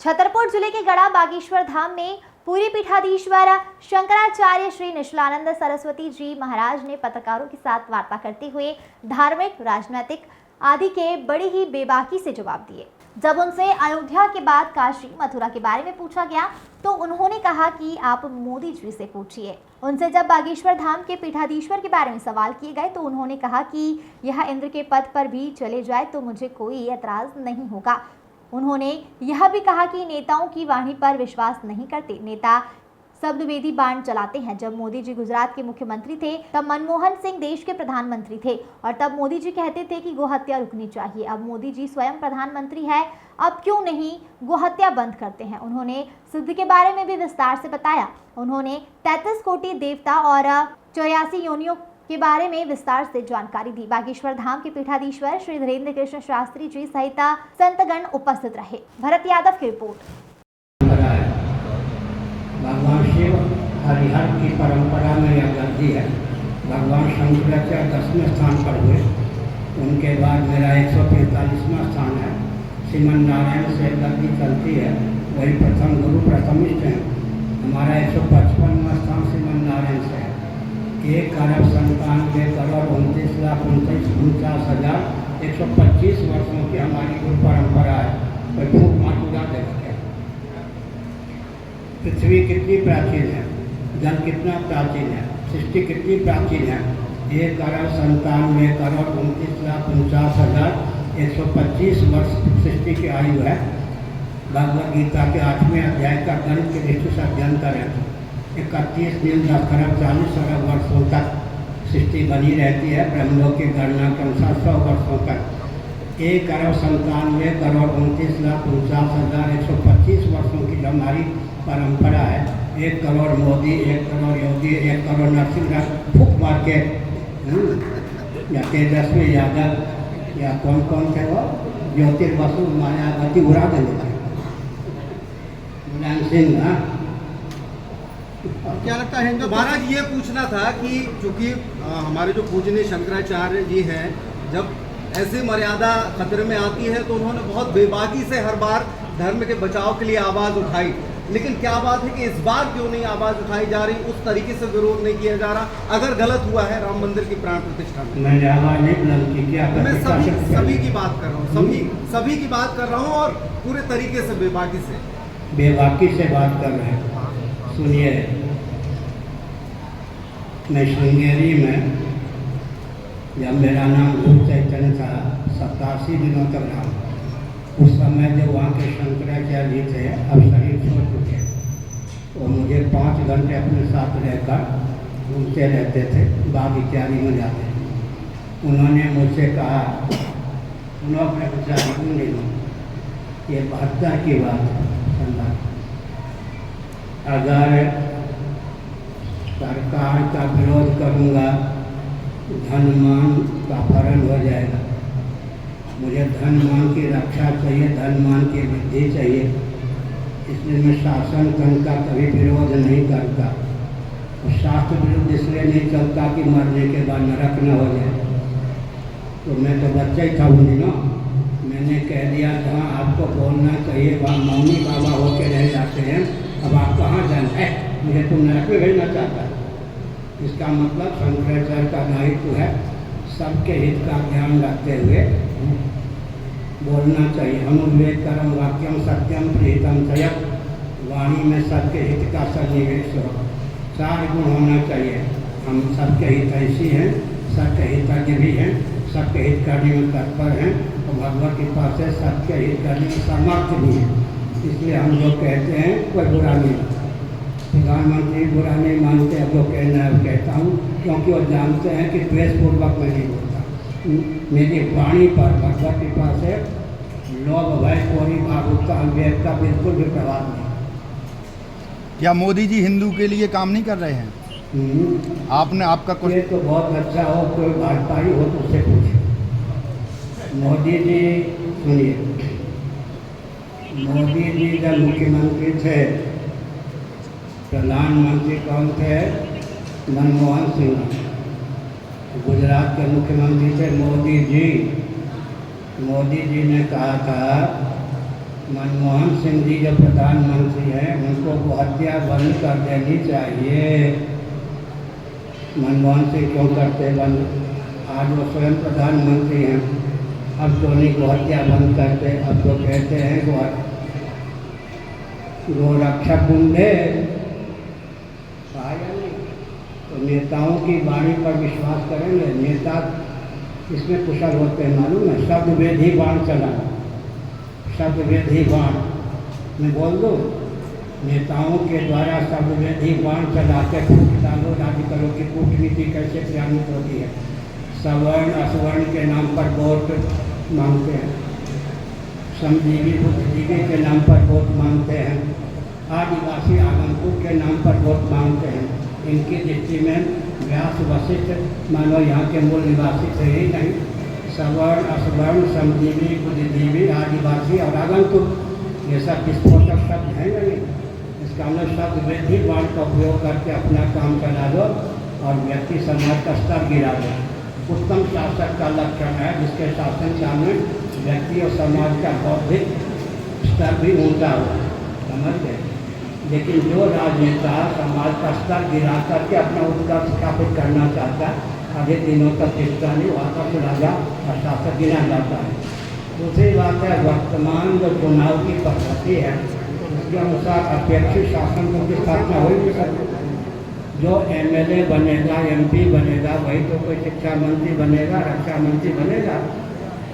छतरपुर जिले के गड़ा बागेश्वर धाम में पूरी पीठाधीश्वर शंकराचार्य श्री निश्चलानंद सरस्वती जी महाराज ने पत्रकारों के साथ वार्ता करते हुए धार्मिक, राजनीतिक आदि के बड़ी ही बेबाकी से जवाब दिए। जब उनसे अयोध्या के बाद काशी, मथुरा के बारे में पूछा गया तो उन्होंने कहा कि आप मोदी जी से पूछिए। उनसे जब बागेश्वर धाम के पीठाधीश्वर के बारे में सवाल किए गए तो उन्होंने कहा कि यह इंद्र के पद पर भी चले जाए तो मुझे कोई एतराज नहीं होगा। उन्होंने यह भी कहा कि नेताओं की वाणी पर विश्वास नहीं करते, नेता शब्दवेदी बाण चलाते हैं। जब मोदी जी गुजरात के मुख्यमंत्री थे तब मनमोहन सिंह देश के प्रधानमंत्री थे और तब मोदी जी कहते थे कि गोहत्या रुकनी चाहिए। अब मोदी जी स्वयं प्रधानमंत्री है, अब क्यों नहीं गोहत्या बंद करते हैं। उन्होंने सिद्ध के बारे में भी विस्तार से बताया। उन्होंने 33 कोटि देवता और 84 योनियों के बारे में विस्तार से जानकारी दी। बागेश्वर धाम के पीठाधीश्वर श्री धीरेन्द्र कृष्ण शास्त्री जी सहित संतगण उपस्थित रहे। भरत यादव की रिपोर्ट। भगवान शिव हरिहर की परंपरा में यह गद्दी है। भगवान शंकराचार्य 10वें स्थान पर हुए, उनके बाद मेरा 145वां स्थान है। श्रीमन नारायण से गद्दी चलती है, वही प्रथम गुरु प्रथमिष्ठ हैं। हमारा 155वां स्थान श्रीमन नारायण से है। 1,97,29,29,49,125 वर्षों की हमारी गुरु परंपरा है। कोई फूक माचूरा देखते हैं। पृथ्वी कितनी प्राचीन है, जल कितना प्राचीन है, सृष्टि कितनी प्राचीन है। 1,97,29,49,125 वर्ष सृष्टि की आयु है। भगवद गीता के 8वें अध्याय का गणित की दृष्टि से अध्ययन करें 31 दिन 10 खरब 40 अरब वर्षों तक सृष्टि बनी रहती है। ब्रह्मलोक की गणना के अनुसार 100 वर्षों तक 1,97,29,49,125 वर्षों की हमारी परंपरा है। 1 करोड़ मोदी, 1 करोड़ योगी, 1 करोड़ नरसिंह फूक मार के या तेजस्वी यादव या कौन कौन थे वो ज्योतिर्बसु मायावती उड़ा देने थे। मुलायम सिंह क्या लगता है तो महाराज ये पूछना था कि चूंकि हमारे जो पूजनीय शंकराचार्य जी हैं, जब ऐसी मर्यादा खतरे में आती है तो उन्होंने बहुत बेबाकी से हर बार धर्म के बचाव के लिए आवाज़ उठाई, लेकिन क्या बात है कि इस बार क्यों नहीं आवाज़ उठाई जा रही, उस तरीके से विरोध नहीं किया जा रहा? अगर गलत हुआ है राम मंदिर की प्राण प्रतिष्ठा में, मैंने आवाज़ नहीं बुलंद की, क्या मैं सभी की बात कर रहा हूँ, सभी की बात कर रहा हूँ और पूरे तरीके से बेबाकी से बात कर रहे हैं। सुनिए, मैं श्रृंगेरी में जब मेरा नाम गुरु चैतन्य था 87 दिनों तक रहा। उस समय जब वहाँ के शंकराचार्य जी थे, अब शरीर छोड़ चुके, वो मुझे 5 घंटे अपने साथ रहकर घूमते रहते थे, बाग इत्यादि में जाते। उन्होंने मुझसे कहा, सुनो अपने विचार नहीं, ये 72 की बात है। अगर सरकार का विरोध करूँगा धन मान का अपहरण हो जाएगा। मुझे धन मान की रक्षा चाहिए, धन मान की वृद्धि चाहिए, इसलिए मैं शासन तंत्र का कभी विरोध नहीं करता। और शास्त्र विरुद्ध इसलिए नहीं चलता कि मरने के बाद नरक न हो जाए। तो मैं तो बच्चा ही था उन दिनों, मैंने कह दिया जहाँ आपको बोलना चाहिए वहाँ मौनी बाबा होके रह जाते हैं। अब आप कहाँ जाना है, मुझे तुम नरक में भेजना चाहता है। इसका मतलब शंकराचार्य का दायित्व है सबके हित का ध्यान रखते हुए बोलना चाहिए। अनुवेदकरम वाक्यम सत्यम प्रीतम चयत, वाणी में सबके हित का सन्निवेश हो। 4 गुण होना चाहिए। हम सबके हितैषी हैं, सबके हितज्ञ भी हैं, सबके हित करने में तत्पर हैं और भगवत कृपा से सबके हित करने में समर्थ भी हैं। इसलिए हम लोग कहते हैं कोई बुरा नहीं, प्रधानमंत्री बुरा नहीं मानते, अब जो कहना है वो कहता हूँ, क्योंकि वो जानते हैं कि द्वेषपूर्वक मैं नहीं बोलता। मेरी वाणी पर भगवत कृपा से लोभ भय कोरी भावुकता अविवेक का बिल्कुल भी प्रभाव नहीं। क्या मोदी जी हिंदू के लिए काम नहीं कर रहे हैं? आपने आपका कुछ तो बहुत अच्छा हो, कोई भाजपाई हो तो उससे पूछे। मोदी जी सुनिए, मोदी जी जब मुख्यमंत्री थे, प्रधानमंत्री कौन थे? मनमोहन सिंह। गुजरात के मुख्यमंत्री थे मोदी जी। मोदी जी ने कहा था मनमोहन सिंह जी जो प्रधानमंत्री हैं उनको वो हत्या बंद कर देनी चाहिए। मनमोहन सिंह क्यों करते बंद? आज वो स्वयं प्रधानमंत्री हैं, अब तो उन्हीं को हत्या बंद करते। अब तो कहते हैं गोरक्षक गुंडे। तो नेताओं की वाणी पर विश्वास करेंगे? नेता इसमें कुशल होते हैं मालूम है? शब्द वेधी बाण चला, शब्द वेधी बाण मैं बोल दूँ, नेताओं के द्वारा शब्द वेधी बाण चला के फूट डालो, राज्यकरों की कूटनीति कैसे क्रियान्वित होती है। सवर्ण असवर्ण के नाम पर वोट मांगते हैं, श्रमजीवी बुद्धिजीवी के नाम पर वोट मांगते हैं, आदिवासी आगंतुक के नाम पर वोट मांगते हैं। इनकी दृष्टि में व्यास वशिष्ठ मानो यहाँ के मूल निवासी थे ही नहीं। सवर्ण असवर्ण श्रमजीवी बुद्धिजीवी आदिवासी और आगंतुक ये सब विस्फोटक शब्द हैं नहीं। इसका मतलब शब्द वृद्धि बाण का उपयोग करके अपना काम चला दो और व्यक्ति समाज का स्तर गिरा दो। उत्तम शासक का लक्षण है जिसके शासन काल में व्यक्ति और समाज का बौद्धिक स्तर भी ऊंचा हो, समझ गए। लेकिन जो राजनेता समाज का स्तर गिरा करके अपना उत्कर्ष स्थापित करना चाहता है, अधिक दिनों तक टिकता नहीं, वहाँ पर राजा और शासक गिना जाता है। दूसरी बात है वर्तमान जो चुनाव की पद्धति है उसके अनुसार अपेक्षित शासन की स्थापना हो ही नहीं सकती। जो एमएलए बनेगा, एमपी बनेगा, वही तो कोई शिक्षा मंत्री बनेगा, रक्षा मंत्री बनेगा,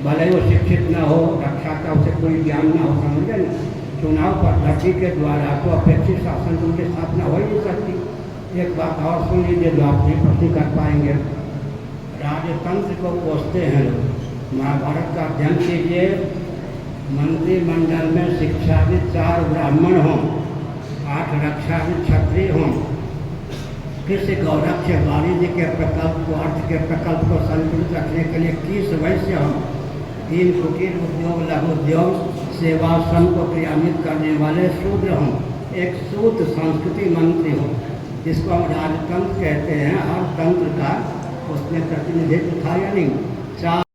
भले वो शिक्षित ना हो, रक्षा का उसे कोई ज्ञान ना हो, समझे ना। चुनाव पद्धति के द्वारा तो अपेक्षित शासन की स्थापना हो ही नहीं सकती। एक बात और सुन लीजिए जो आप नहीं प्रश्न कर पाएंगे। राजतंत्र को कोसते हैं लोग। महाभारत का अध्ययन कीजिए, मंत्रिमंडल में शिक्षाविद 4 ब्राह्मण हों, 8 रक्षाविद क्षत्रिय हों, कृषि गौरक्ष वाणिज्य के प्रकल्प को, अर्थ के प्रकल्प को संतुलित रखने के लिए 21 वैश्य हों, 3 कुटीर उद्योग, लघु उद्योग, सेवा श्रम को क्रियान्वित करने वाले शूद्र हों, एक सूत संस्कृति मंत्री हो, जिसको हम राजतंत्र कहते हैं। हर तंत्र का उसमें प्रतिनिधित्व था या नहीं। 4